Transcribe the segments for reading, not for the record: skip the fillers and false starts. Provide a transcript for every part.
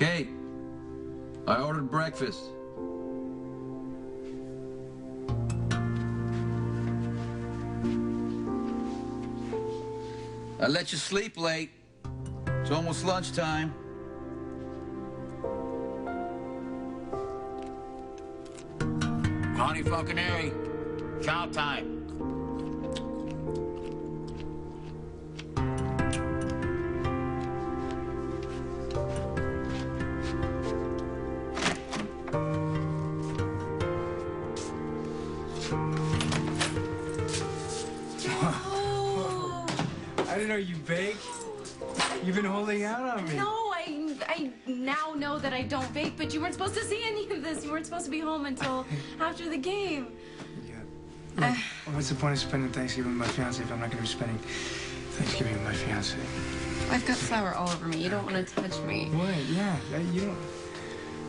Kate, I ordered breakfast. I let you sleep late. It's almost lunchtime. Honey Falconeri, chow time. I didn't know you bake. You've been holding out on me. No, I now know that I don't bake, but you weren't supposed to see any of this. You weren't supposed to be home until after the game. Yeah. Look, what's the point of spending Thanksgiving with my fiance if I'm not going to be spending Thanksgiving with my fiance? I've got flour all over me. You don't want to touch me. What? Yeah.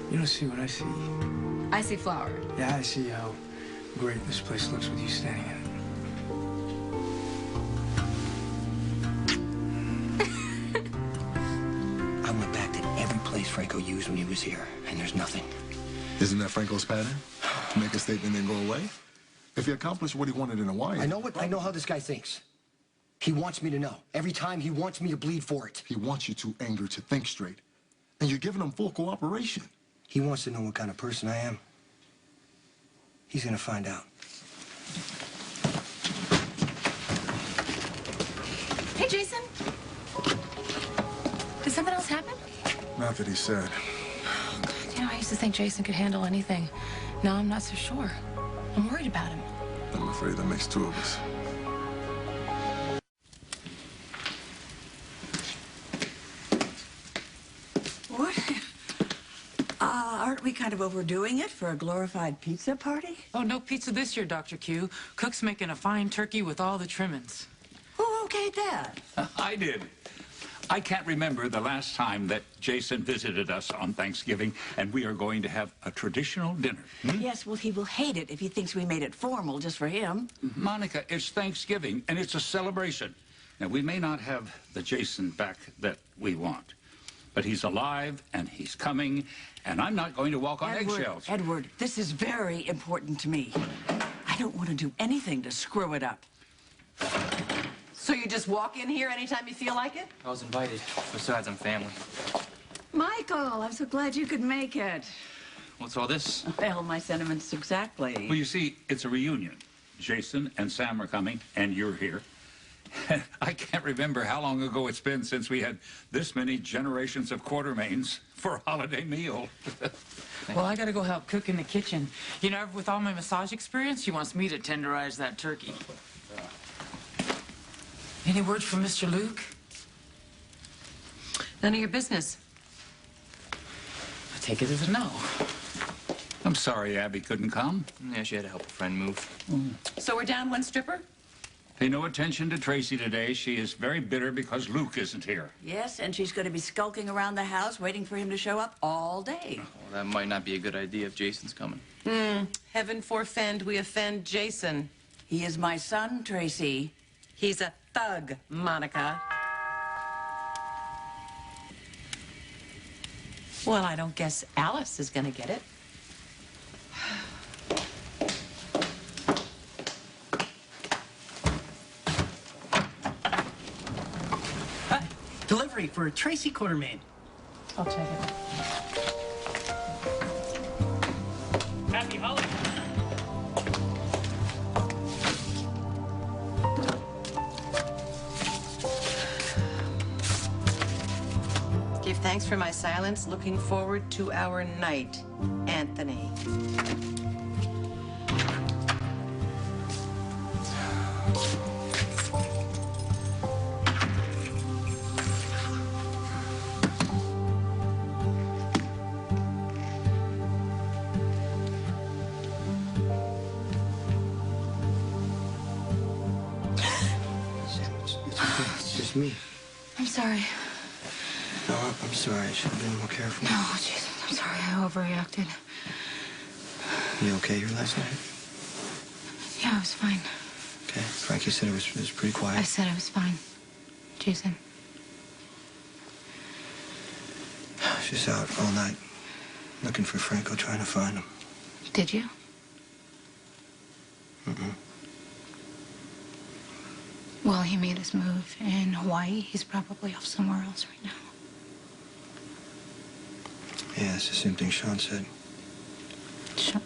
You don't see what I see. I see flour. Yeah, I see how great this place looks with you standing in it. Franco used when he was here, and there's nothing. Isn't that Franco's pattern? To make a statement and then go away? If he accomplished what he wanted in Hawaii... I know how this guy thinks. He wants me to know. Every time he wants me to bleed for it. He wants you too angry to think straight. And you're giving him full cooperation. He wants to know what kind of person I am. He's gonna find out. Hey, Jason. Did something else happen? Not that he said. Oh, God, you know, I used to think Jason could handle anything. Now I'm not so sure. I'm worried about him. I'm afraid that makes two of us. What? Aren't we kind of overdoing it for a glorified pizza party? Oh, no pizza this year, Dr. Q. Cook's making a fine turkey with all the trimmings. Who okayed that? I did. I can't remember the last time that Jason visited us on Thanksgiving, and we are going to have a traditional dinner. Yes, well, he will hate it if he thinks we made it formal just for him. Monica, it's Thanksgiving, and it's a celebration. Now, we may not have the Jason back that we want, but he's alive, and he's coming, and I'm not going to walk on eggshells. Edward, this is very important to me. I don't want to do anything to screw it up. So you just walk in here anytime you feel like it? I was invited. Besides, I'm family. Michael, I'm so glad you could make it. What's all this? Well, my sentiments exactly. Well, you see, it's a reunion. Jason and Sam are coming, and you're here. I can't remember how long ago it's been since we had this many generations of Quartermaines for a holiday meal. Well, I gotta go help cook in the kitchen. You know, with all my massage experience, she wants me to tenderize that turkey. Any word from Mr. Luke? None of your business. I take it as a no. I'm sorry Abby couldn't come. Yeah, she had to help a friend move. So we're down one stripper? Pay no attention to Tracy today. She is very bitter because Luke isn't here. Yes, and she's going to be skulking around the house waiting for him to show up all day. Well, that might not be a good idea if Jason's coming. Heaven forfend we offend Jason. He is my son, Tracy. He's a thug, Monica. Well, I don't guess Alice is going to get it. Delivery for Tracy Quartermaine. I'll take it. Happy holidays. Give thanks for my silence. Looking forward to our night, Anthony. Me. I'm sorry. No, I'm sorry. I should have been more careful. No, Jesus, I'm sorry. I overreacted. You okay here last night? Yeah, I was fine. Okay. Frankie said it was pretty quiet. I said I was fine. Jason. She's out all night looking for Franco, trying to find him. Did you? Mm-mm. Well, he made his move in Hawaii. He's probably off somewhere else right now. Yeah, it's the same thing Shawn said. Shawn?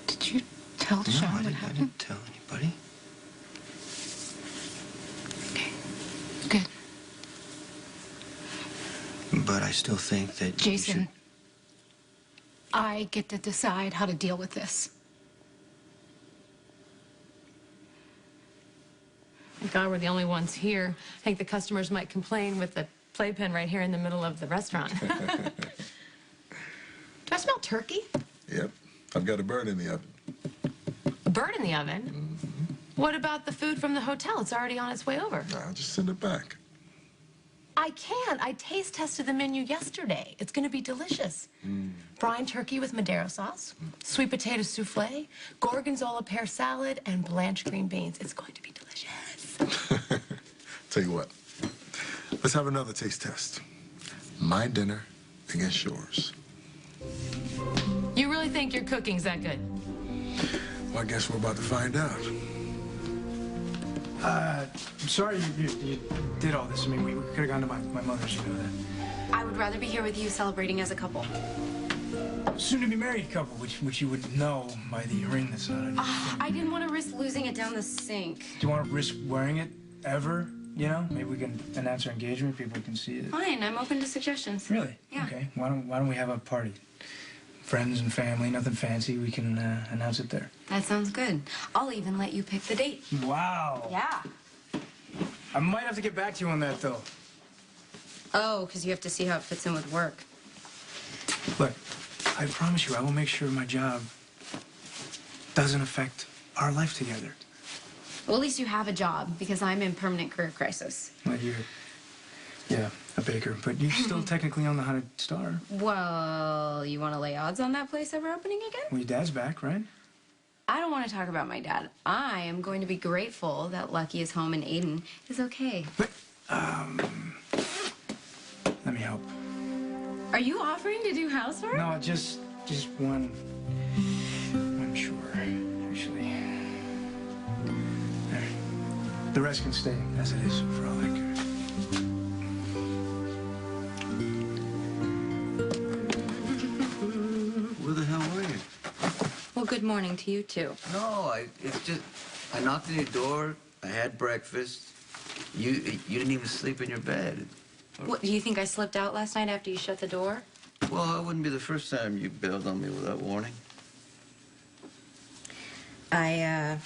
Did you tell Shawn what happened? I didn't tell anybody. Okay, good. But I still think that Jason, I get to decide how to deal with this. Thank God we're the only ones here. I think the customers might complain with the playpen right here in the middle of the restaurant. Do I smell turkey? Yep. I've got a bird in the oven. A bird in the oven? Mm-hmm. What about the food from the hotel? It's already on its way over. Nah, just send it back. I can't. I taste tested the menu yesterday. It's going to be delicious. Brine turkey with Madeira sauce, sweet potato souffle, gorgonzola pear salad, and blanched green beans. It's going to be delicious. Tell you what, let's have another taste test. My dinner against yours. You really think your cooking's that good? Well, I guess we're about to find out. I'm sorry you did all this. I mean, we could have gone to my mother's, you know that. I would rather be here with you celebrating as a couple. Soon-to-be married couple, which you would know by the ring that's not on you. I didn't want to risk losing it down the sink. Do you want to risk wearing it ever? You know, maybe we can announce our engagement. People can see it. Fine, I'm open to suggestions. Really? Yeah. Okay. Why don't we have a party? Friends and family, nothing fancy. We can announce it there. That sounds good. I'll even let you pick the date. Wow. Yeah. I might have to get back to you on that, though. Oh, because you have to see how it fits in with work. Look, I promise you, I will make sure my job doesn't affect our life together. Well, at least you have a job, because I'm in permanent career crisis. Well, yeah, a baker, but you still technically own the Haunted Star. Well, you want to lay odds on that place ever opening again? Well, your dad's back, right? I don't want to talk about my dad. I am going to be grateful that Lucky is home and Aiden is okay. But, let me help. Are you offering to do housework? No, just one chore, actually. There. The rest can stay as it is for all I care. Where the hell were you? Well, good morning to you, too. No, I knocked on your door. I had breakfast. You didn't even sleep in your bed. What, do you think I slipped out last night after you shut the door? Well, it wouldn't be the first time you bailed on me without warning. I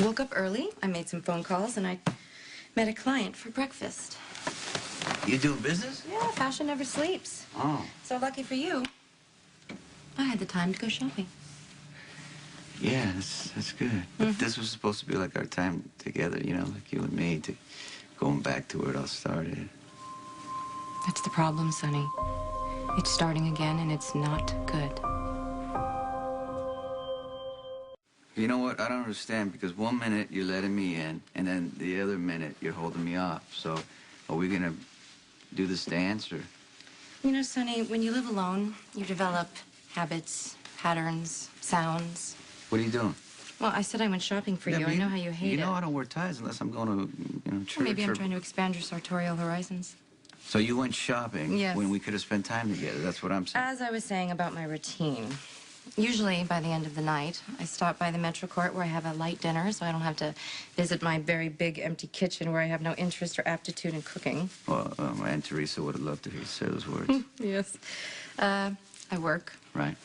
woke up early. I made some phone calls, and I met a client for breakfast. You doing business? Yeah, fashion never sleeps. Oh. So lucky for you, I had the time to go shopping. Yeah, that's good. But this was supposed to be like our time together, you know, like you and me, going back to where it all started. That's the problem, Sonny. It's starting again, and it's not good. You know what? I don't understand, because one minute you're letting me in, and then the other minute you're holding me off. So are we gonna do this dance, or? You know, Sonny, when you live alone, you develop habits, patterns, sounds. What are you doing? Well, I said I went shopping for you. I know how you hate it. You know I don't wear ties unless I'm going to, church. Well, maybe I'm trying to expand your sartorial horizons. So you went shopping Yes. when we could have spent time together. That's what I'm saying. As I was saying about my routine, usually by the end of the night, I stop by the Metro Court where I have a light dinner so I don't have to visit my very big empty kitchen where I have no interest or aptitude in cooking. Well, my Aunt Teresa would have loved to hear you say those words. Yes. I work. Right.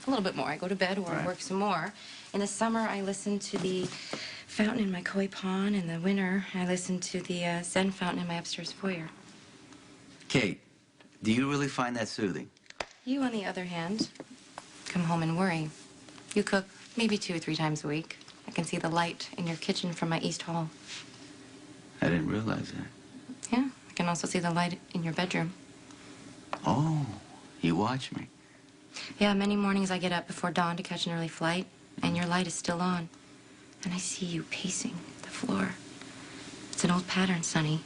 A little bit more. I go to bed or I work some more. In the summer, I listen to the fountain in my koi pond. In the winter, I listen to the Zen fountain in my upstairs foyer. Kate, do you really find that soothing? You, on the other hand, come home and worry. You cook maybe 2 or 3 times a week. I can see the light in your kitchen from my east hall. I didn't realize that. Yeah, I can also see the light in your bedroom. Oh, you watch me. Yeah, many mornings I get up before dawn to catch an early flight, and your light is still on. And I see you pacing the floor. It's an old pattern, Sonny.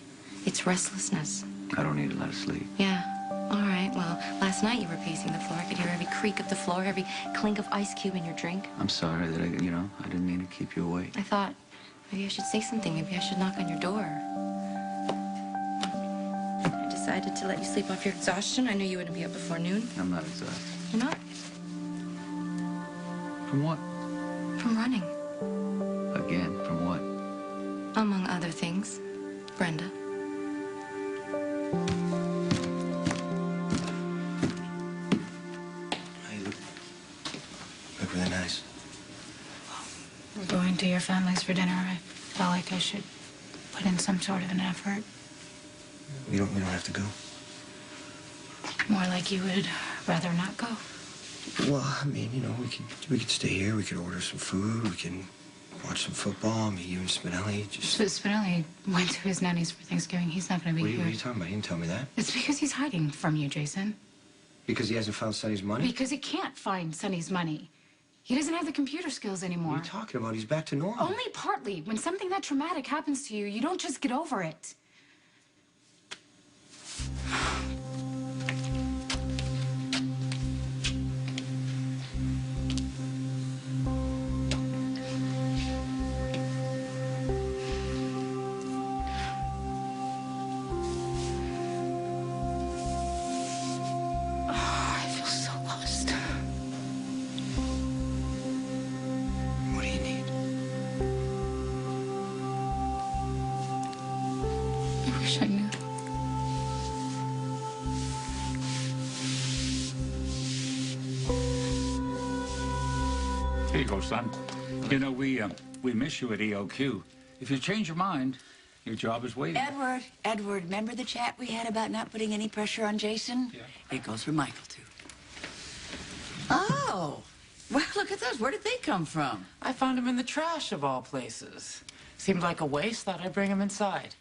It's restlessness. I don't need a lot of sleep. Yeah, all right. Well, creak of the floor, every clink of ice cube in your drink. I'm sorry that I didn't mean to keep you awake. I thought maybe I should say something. Maybe I should knock on your door. I decided to let you sleep off your exhaustion. I knew you wouldn't be up before noon. I'm not exhausted. You're not? From what? From running. Again, from what? Among other things, Brenda. You look really nice. We're going to your family's for dinner. I felt like I should put in some sort of an effort. We don't have to go. More like you would rather not go. Well, I mean, we could stay here. We could order some food. We can watch some football. I mean, you and Spinelli just... But Spinelli went to his nanny's for Thanksgiving. He's not going to be What here. are you talking about? You didn't tell me that. It's because he's hiding from you, Jason. Because he hasn't found Sonny's money? Because he can't find Sonny's money. He doesn't have the computer skills anymore. What are you talking about? He's back to normal. Only partly. When something that traumatic happens to you, you don't just get over it. Here you go, son. You know, we miss you at ELQ. If you change your mind, your job is waiting. Edward, remember the chat we had about not putting any pressure on Jason? Yeah. It goes for Michael, too. Oh, well, look at those. Where did they come from? I found him in the trash of all places. Seemed like a waste. Thought I'd bring him inside.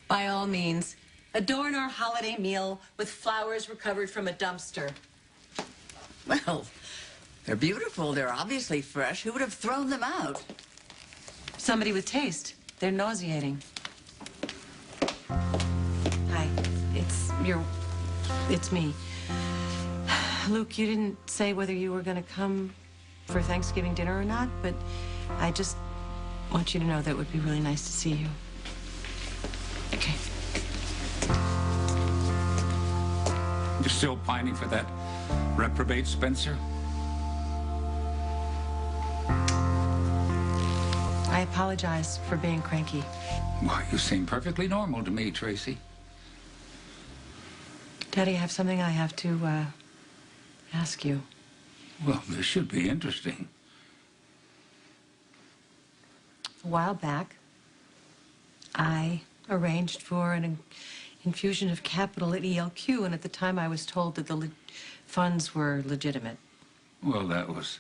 By all means, adorn our holiday meal with flowers recovered from a dumpster. Well, they're beautiful. They're obviously fresh. Who would have thrown them out? Somebody with taste. They're nauseating. Hi, it's me. Luke, you didn't say whether you were going to come for Thanksgiving dinner or not, but I just want you to know that it would be really nice to see you. Okay. You're still pining for that reprobate Spencer? I apologize for being cranky. Why, you seem perfectly normal to me, Tracy. Daddy, I have something I have to ask you. Well, this should be interesting. A while back, I arranged for an infusion of capital at ELQ, and at the time I was told that the funds were legitimate. Well, that was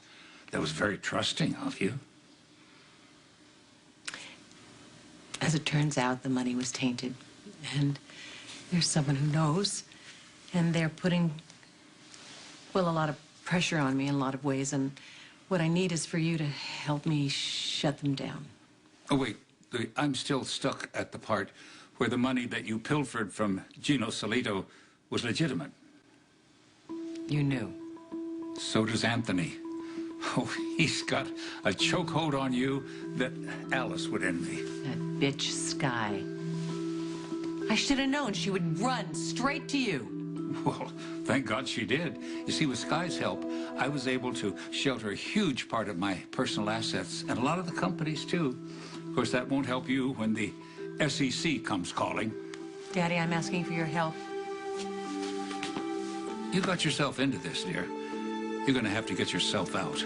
very trusting of you. As it turns out, the money was tainted, and there's someone who knows, and they're putting, well, a lot of pressure on me in a lot of ways, and what I need is for you to help me shut them down. Oh, wait. I'm still stuck at the part where the money that you pilfered from Gino Solito was legitimate. You knew. So does Anthony. Oh, he's got a chokehold on you that Alice would envy. That bitch Sky. I should have known she would run straight to you. Well, thank God she did. You see, with Sky's help, I was able to shelter a huge part of my personal assets, and a lot of the companies, too. Of course, that won't help you when the SEC comes calling. Daddy, I'm asking for your help. You got yourself into this, dear. You're going to have to get yourself out.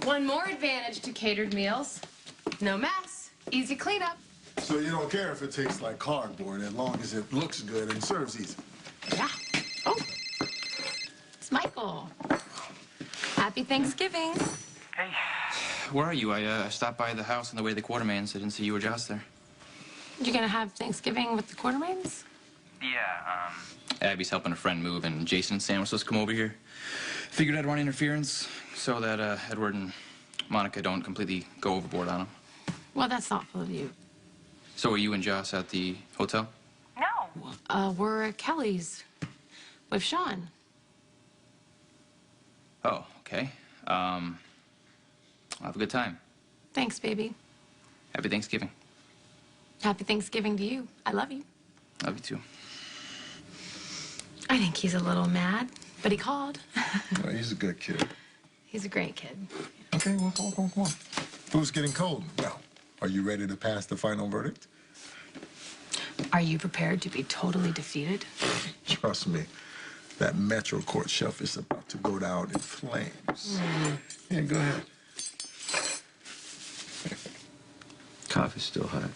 One more advantage to catered meals. No mess. Easy cleanup. So you don't care if it tastes like cardboard as long as it looks good and serves easy. Yeah. Oh. It's Michael. Happy Thanksgiving. Hey. Where are you? I stopped by the house on the way to the Quartermaines. I didn't see you or Joss there. You gonna have Thanksgiving with the Quartermaines? Yeah, Abby's helping a friend move, and Jason and Sam were supposed to come over here. Figured I'd run interference so that Edward and Monica don't completely go overboard on him. Well, that's thoughtful of you. So are you and Joss at the hotel? No, we're at Kelly's with Shawn. Oh, okay. I'll have a good time. Thanks, baby. Happy Thanksgiving. Happy Thanksgiving to you. I love you. Love you too. I think he's a little mad, but he called. Oh, he's a good kid. He's a great kid. Okay, well, come on. Food's getting cold. Now, are you ready to pass the final verdict? Are you prepared to be totally defeated? Trust me, that Metro Court shelf is about to go down in flames. Yeah, go ahead. Coffee's still hot.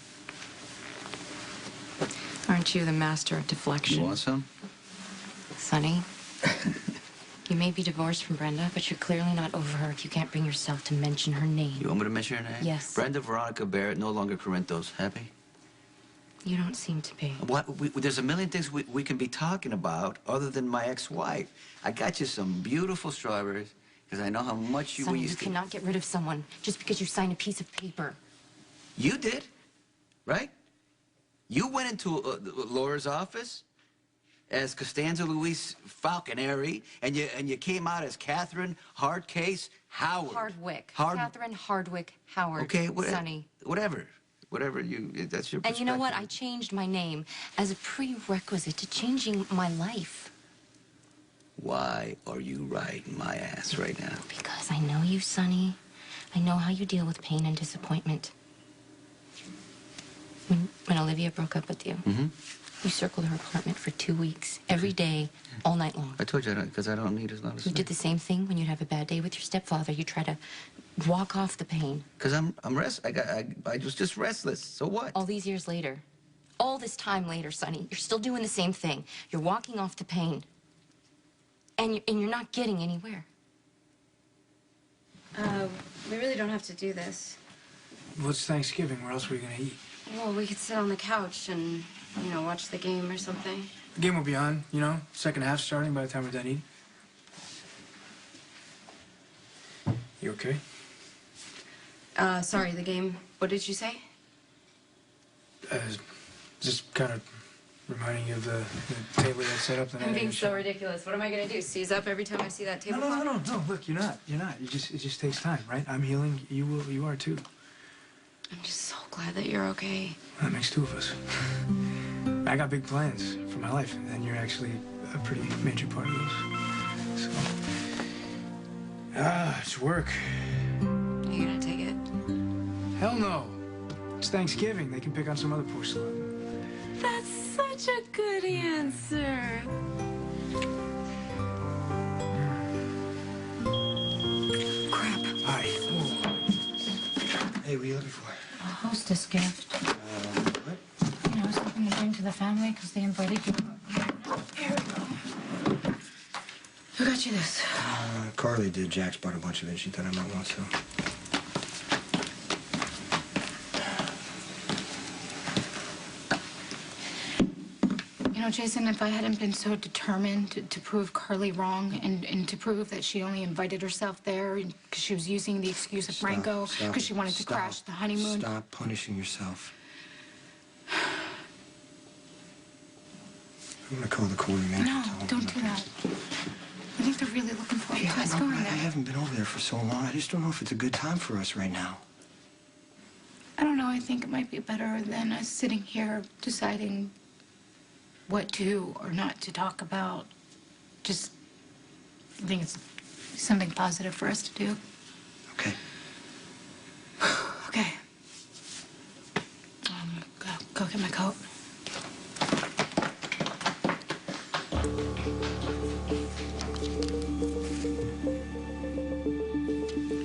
Aren't you the master of deflection? You want some? Sonny, you may be divorced from Brenda, but you're clearly not over her if you can't bring yourself to mention her name. You want me to mention her name? Yes. Brenda Veronica Barrett, no longer Corinthos. Happy? You don't seem to be. What? There's a million things we can be talking about other than my ex-wife. I got you some beautiful strawberries because I know how much you Sonny, used you to. cannot get rid of someone just because you sign a piece of paper. You did, right? You went into Laura's office as Costanza Luis Falconeri, and you came out as Catherine Hardcase Howard. Hardwick. Catherine Hardwick Howard. Okay, Sonny. Whatever you. That's your. And you know what? I changed my name as a prerequisite to changing my life. Why are you riding my ass right now? Because I know you, Sonny. I know how you deal with pain and disappointment. When Olivia broke up with you, you circled her apartment for 2 weeks, every day, all night long. I told you because I don't need as long as You did the same thing when you'd have a bad day with your stepfather. You try to walk off the pain. Because I'm I was just restless. So what? All these years later, all this time later, Sonny, you're still doing the same thing. You're walking off the pain, and you're not getting anywhere. We really don't have to do this. Well, it's Thanksgiving. Where else are we gonna eat? Well, we could sit on the couch and, watch the game or something. The game will be on, second half starting by the time we're done eating. You okay? Sorry, the game. What did you say? Just kind of reminding you of the table that set up the night. I'm being so ridiculous. What am I gonna do? Seize up every time I see that table? No. Look, you're not. It just takes time, right? I'm healing. You are too. I'm just so glad that you're okay. That makes two of us. I got big plans for my life, and you're actually a pretty major part of those. So, it's work. Are you gonna take it? Hell no. It's Thanksgiving. They can pick on some other poor slut. That's such a good answer. Crap. Hi. Hey, what are you looking for? A hostess gift. What? I was hoping to bring to the family because they invited you. Here we go. Who got you this? Carly did. Jax bought a bunch of it. She thought I might want some. Jason, if I hadn't been so determined to prove Carly wrong and to prove that she only invited herself there because she was using the excuse of Rango because she wanted to crash the honeymoon. Stop punishing yourself. I'm gonna call the Quartermaine. No, don't do that. I think they're really looking forward to us going I there. haven't been over there for so long. I just don't know if it's a good time for us right now. I don't know. I think it might be better than us sitting here deciding what to or not to talk about. Just, I think it's something positive for us to do. Okay. Okay. Go get my coat.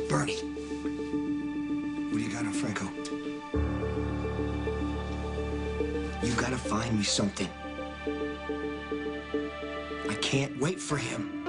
Bernie, what do you got on Franco? You gotta find me something. I can't wait for him.